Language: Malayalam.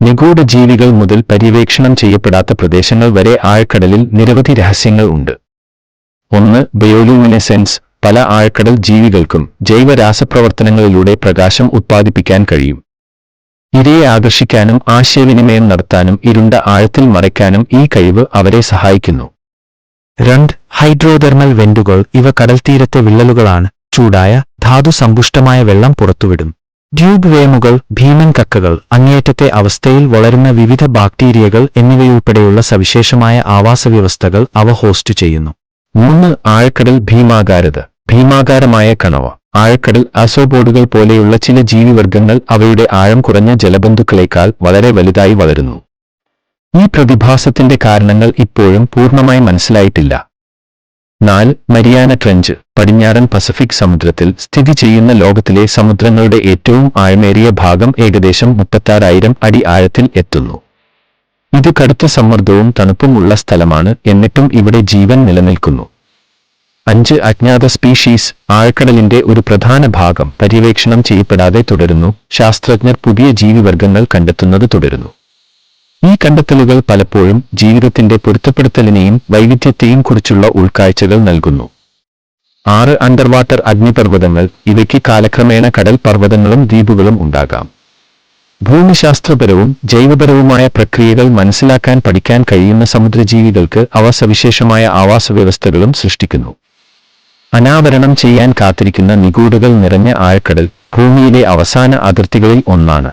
നിഗൂഢ ജീവികൾ മുതൽ പര്യവേക്ഷണം ചെയ്യപ്പെടാത്ത പ്രദേശങ്ങൾ വരെ ആഴക്കടലിൽ നിരവധി രഹസ്യങ്ങൾ ഉണ്ട്. 1. ബയോലൂമിനെസെൻസ്. പല ആഴക്കടൽ ജീവികൾക്കും ജൈവരാസപ്രവർത്തനങ്ങളിലൂടെ പ്രകാശം ഉത്പാദിപ്പിക്കാൻ കഴിയും. ഇരയെ ആകർഷിക്കാനും ആശയവിനിമയം നടത്താനും ഇരുണ്ട ആഴത്തിൽ മറയ്ക്കാനും ഈ കഴിവ് അവരെ സഹായിക്കുന്നു. 2. ഹൈഡ്രോതെർമൽ വെന്റുകൾ. ഇവ കടൽത്തീരത്തെ വിള്ളലുകളാണ്. ചൂടായ ധാതുസമ്പുഷ്ടമായ വെള്ളം പുറത്തുവിടും. ട്യൂബ് വേമുകൾ. ഭീമൻ കക്കകൾ. അങ്ങേയറ്റത്തെ അവസ്ഥയിൽ വളരുന്ന വിവിധ ബാക്ടീരിയകൾ എന്നിവയുൾപ്പെടെയുള്ള സവിശേഷമായ ആവാസവ്യവസ്ഥകൾ അവ ഹോസ്റ്റ് ചെയ്യുന്നു. 3. ആഴക്കടൽ ഭീമാകാരത. ഭീമാകാരമായ കണവ. ആഴക്കടൽ ആസോബോർഡുകൾ പോലെയുള്ള ചില ജീവിവർഗങ്ങൾ അവയുടെ ആഴം കുറഞ്ഞ ജലബന്ധുക്കളേക്കാൾ വളരെ വലുതായി വളരുന്നു. ഈ പ്രതിഭാസത്തിന്റെ കാരണങ്ങൾ ഇപ്പോഴും പൂർണ്ണമായി മനസ്സിലായിട്ടില്ല. 4. Mariana trench. പടിഞ്ഞാറൻ പസഫിക് സമുദ്രത്തിൽ സ്ഥിതി ചെയ്യുന്ന ലോകത്തിലെ സമുദ്രങ്ങളുടെ ഏറ്റവും ആഴമേറിയ ഭാഗം ഏകദേശം 36,000 അടി ആഴത്തിൽ എത്തുന്നു. ഇത് കടുത്ത സമ്മർദ്ദവും തണുപ്പും ഉള്ള സ്ഥലമാണ്, എന്നിട്ടും ഇവിടെ ജീവൻ നിലനിൽക്കുന്നു. 5. അജ്ഞാത സ്പീഷീസ്. ആഴക്കടലിന്റെ ഒരു പ്രധാന ഭാഗം പര്യവേക്ഷണം ചെയ്യപ്പെടാതെ തുടരുന്നു. ശാസ്ത്രജ്ഞർ പുതിയ ജീവിവർഗങ്ങൾ കണ്ടെത്തുന്നത് തുടരുന്നു. ഈ കണ്ടെത്തലുകൾ പലപ്പോഴും ജീവിതത്തിന്റെ പൊരുത്തപ്പെടുത്തലിനെയും വൈവിധ്യത്തെയും കുറിച്ചുള്ള ഉൾക്കാഴ്ചകൾ നൽകുന്നു. 6. അണ്ടർവാട്ടർ അഗ്നിപർവ്വതങ്ങൾ. ഇവയ്ക്ക് കാലക്രമേണ കടൽ പർവ്വതങ്ങളും ദ്വീപുകളും ഉണ്ടാകാം. ഭൂമിശാസ്ത്രപരവും ജൈവപരവുമായ പ്രക്രിയകൾ മനസ്സിലാക്കാൻ പഠിക്കാൻ കഴിയുന്ന സമുദ്രജീവികൾക്ക് അവ സവിശേഷമായ ആവാസവ്യവസ്ഥകളും സൃഷ്ടിക്കുന്നു. അനാവരണം ചെയ്യാൻ കാത്തിരിക്കുന്ന നിഗൂഢതകൾ നിറഞ്ഞ ആഴക്കടൽ ഭൂമിയിലെ അവസാന അതിർത്തികളിൽ ഒന്നാണ്.